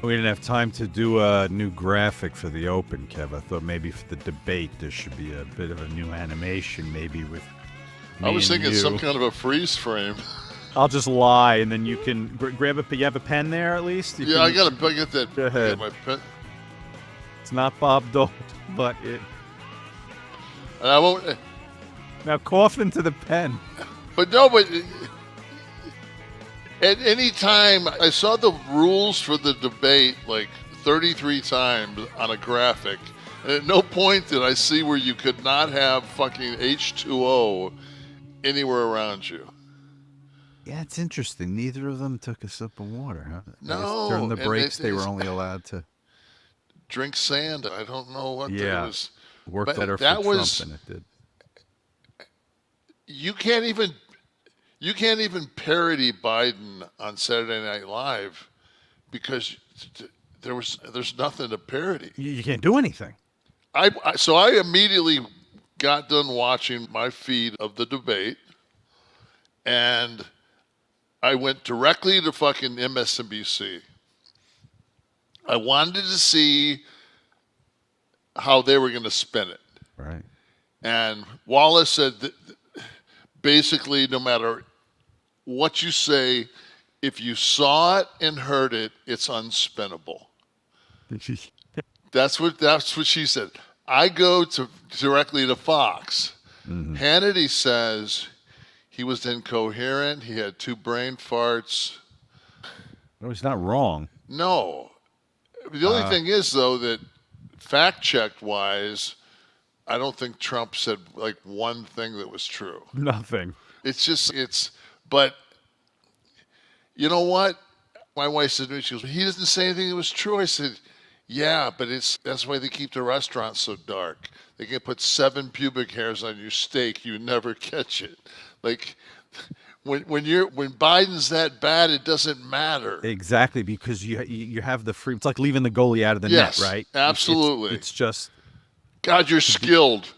We didn't have time to do a new graphic for the Open, Kev. I thought maybe for the debate there should be a bit of a new animation, maybe with I me was and thinking some you. kind of a freeze frame. I'll just lie, and then you can grab a. You have a pen there, at least. You Yeah, I can got to get that. go I got ahead. my pen. It's not Bob Dole, but it. And I won't. Now cough into the pen. But no, but at any time, I saw the rules for the debate like 33 times on a graphic. And at no point did I see where you could not have fucking H2O anywhere around you. Yeah, it's interesting. Neither of them took a sip of water, huh? I guess during No, the and breaks they were only allowed to. drink sand. I don't know what it Yeah, was. worked better But for that Trump was than it did. you can't even parody Biden on Saturday Night Live because there's nothing to parody. You can't do anything. So I immediately got done watching my feed of the debate, and I went directly to fucking MSNBC. I wanted to see how they were going to spin it. Right. And Wallace said that basically, no matter what you say, if you saw it and heard it, it's unspinnable. That's what she said. I go directly to Fox. Mm-hmm. Hannity says he was incoherent. He had 2 brain farts. No, he's not wrong. No. The only thing is, though, that fact-checked wise, I don't think Trump said like one thing that was true. Nothing. But you know what? My wife said to me, she goes, he doesn't say anything that was true. I said, yeah, but that's why they keep the restaurants so dark. They can put 7 pubic hairs on your steak, you never catch it. Like when Biden's that bad, it doesn't matter. Exactly, because you have the free. It's like leaving the goalie out of the Yes, net, right? Absolutely. It's just. God, you're skilled.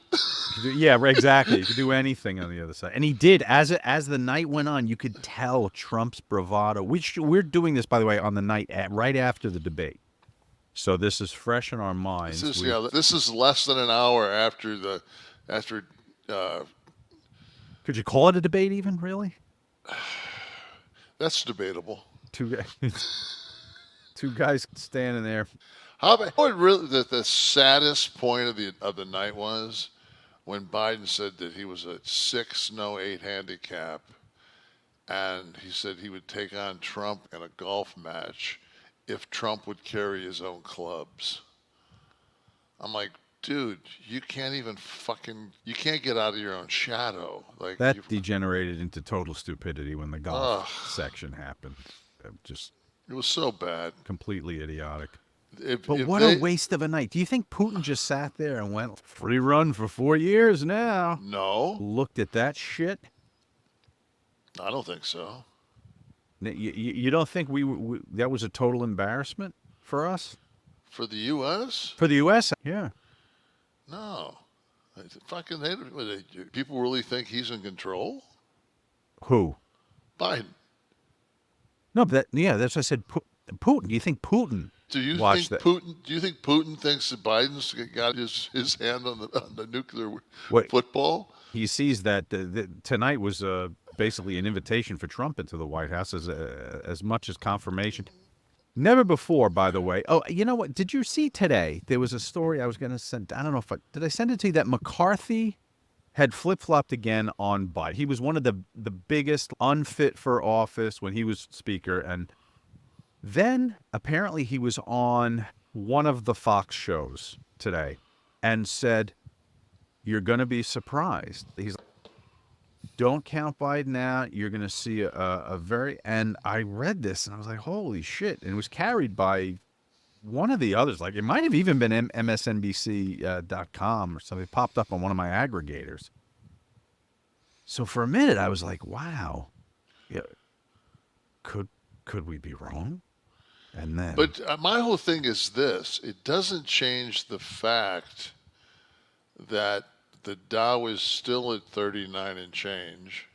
Yeah, exactly. You could do anything on the other side, and he did. As the night went on, you could tell Trump's bravado. We're doing this, by the way, on the night right after the debate, so this is fresh in our minds. This is less than an hour after. Could you call it a debate, even really? That's debatable. Two guys standing there. What really the saddest point of the night was when Biden said that he was a 6 no 8 handicap, and he said he would take on Trump in a golf match if Trump would carry his own clubs. I'm like, dude, you can't get out of your own shadow. Like that degenerated into total stupidity when the golf section happened. It was so bad, completely idiotic. But what a waste of a night. Do you think Putin just sat there and went, free run for 4 years now? No. Looked at that shit? I don't think so. You don't think we that was a total embarrassment for us? For the U.S.? For the U.S., yeah. No. People really think he's in control? Who? Biden. No, that's what I said. Putin. Do you think Putin? Do you think Putin thinks that Biden's got his hand on the nuclear football? He sees that tonight was basically an invitation for Trump into the White House as much as confirmation. Never before, by the way. Oh, you know what? Did you see today? There was a story I was going to send. I don't know did I send it to you, that McCarthy had flip-flopped again on Biden. He was one of the biggest unfit for office when he was speaker, and then apparently he was on one of the Fox shows today and said, you're going to be surprised. He's like, don't count Biden out. You're going to see a very, and I read this and I was like, holy shit. And it was carried by one of the others. Like it might have even been MSNBC.com or something. It popped up on one of my aggregators. So for a minute I was like, wow, yeah, could we be wrong? And then, but my whole thing is this: it doesn't change the fact that the Dow is still at 39 and change.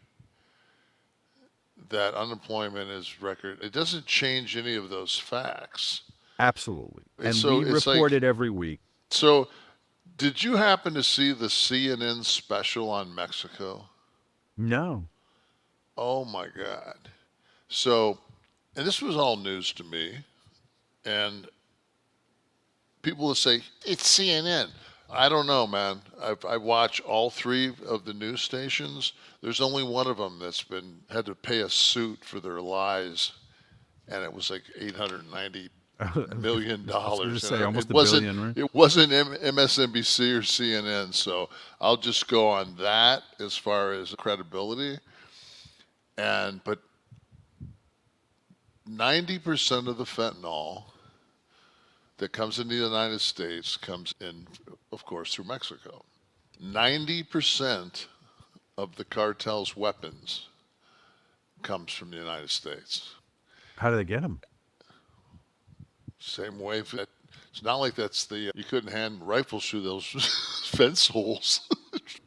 That unemployment is record. It doesn't change any of those facts. Absolutely. And So we it's report like, it every week. so did you happen to see the CNN special on Mexico? No. Oh my God. So, and this was all news to me, and people will say, it's CNN. I don't know, man. I watch all three of the news stations. There's only one of them that's been had to pay a suit for their lies, and it was like $890 million I was going to dollars, say and almost a billion, right? it wasn't MSNBC or CNN. So I'll just go on that as far as credibility. And but 90% of the fentanyl that comes into the United States comes in, of course, through Mexico. 90% of the cartel's weapons comes from the United States. How do they get them? Same way that it's not like that's the you couldn't hand rifles through those fence holes.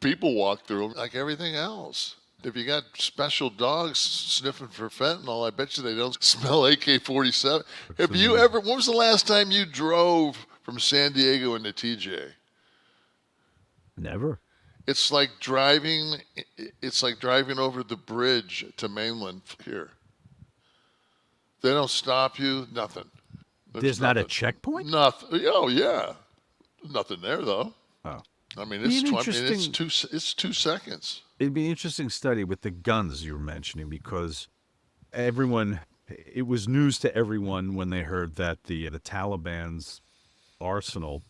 People walk through them like everything else. If you got special dogs sniffing for fentanyl, I bet you they don't smell AK-47. Have you ever? When was the last time you drove from San Diego into TJ? Never. It's like driving. It's like driving over the bridge to mainland here. They don't stop you. Nothing. There's not a checkpoint? Nothing. Oh yeah. Nothing there though. Oh. I mean, Be it's an 20, interesting, it's 2 seconds. it'd be an interesting study with the guns you were mentioning because everyone, it was news to everyone when they heard that the Taliban's arsenal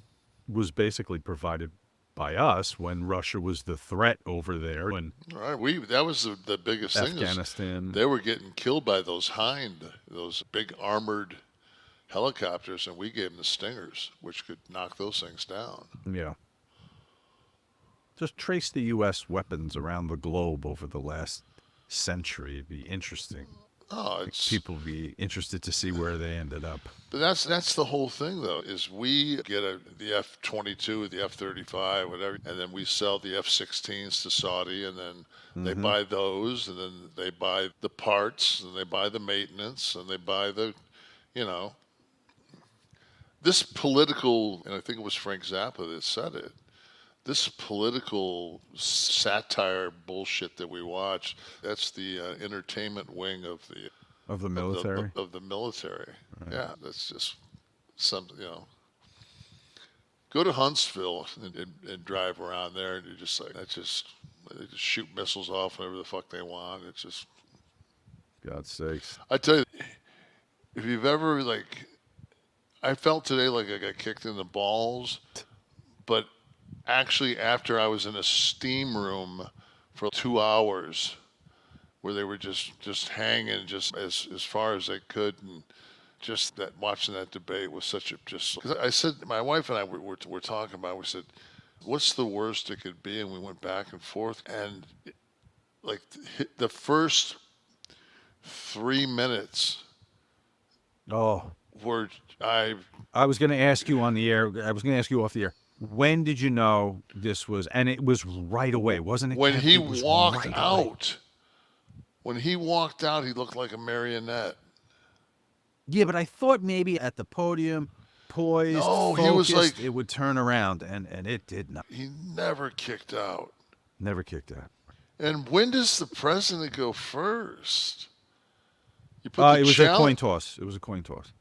was basically provided by us when Russia was the threat over there when All right, we that was the biggest thing is Afghanistan. they were getting killed by those big armored helicopters, and we gave them the Stingers, which could knock those things down. Yeah. Just trace the U.S. weapons around the globe over the last century. It'd be interesting. Oh, it's People would be interested to see where they ended up. but that's the whole thing though. Is we get the F-22, the F-35, whatever, and then we sell the F-16s to Saudi, and then they buy those, and then they buy the parts, and they buy the maintenance, and they buy the, you know, this political, and I think it was Frank Zappa that said it. This political satire bullshit that we watch, that's the entertainment wing of the Of the military? of the military. Right. Yeah, that's just something, Go to Huntsville and drive around there, and you're just like, they just shoot missiles off whenever the fuck they want. It's just, God's sakes. I tell you, if you've ever I felt today like I got kicked in the balls, but actually after I was in a steam room for 2 hours where they were just hanging just as far as they could, and just that watching that debate was such a just because I said my wife and I were talking about it, we said what's the worst it could be, and we went back and forth, and like the first 3 minutes Oh, were I was going to ask you on the air. I was going to ask you off the air. When did you know this was? And it was right away, wasn't it? when Kev? he It was walked right away. out. When he walked out, he looked like a marionette. Yeah, but I thought maybe at the podium, poised, No, focused, he was like it would turn around, and it did not. he never kicked out. Never kicked out. And when does the president go first? You put the It was a challenge. coin toss. It was a coin toss.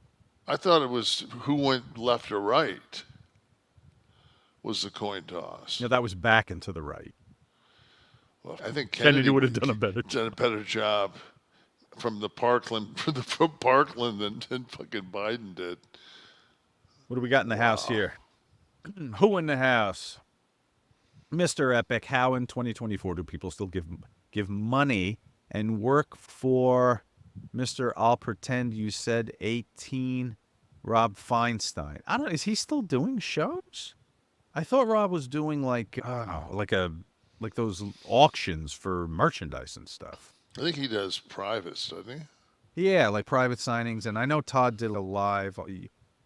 I thought it was who went left or right. Was the coin toss? You know, that was back and to the right. Well, I think Kennedy would have done a better job. done a better job from Parkland than fucking Biden did. What do we got in the house here? Who in the house? Mr. Epic, how in 2024 do people still give money and work for Mr. I'll pretend you said 18 Rob Feinstein? I don't know. Is he still doing shows? I thought Rob was doing like those auctions for merchandise and stuff. I think he does privates, doesn't he? Yeah, like private signings. And I know Todd did a live,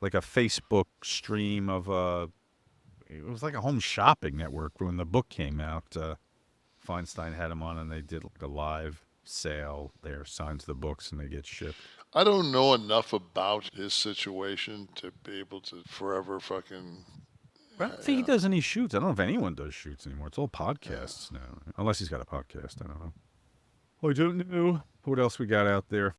like a Facebook stream of it was like a home shopping network when the book came out. Feinstein had him on, and they did like a live sale there, signs the books, and they get shipped. I don't know enough about his situation to be able to forever fucking. I don't think he does any shoots. I don't know if anyone does shoots anymore. It's all podcasts now. Unless he's got a podcast. I don't know. I don't know. What else we got out there?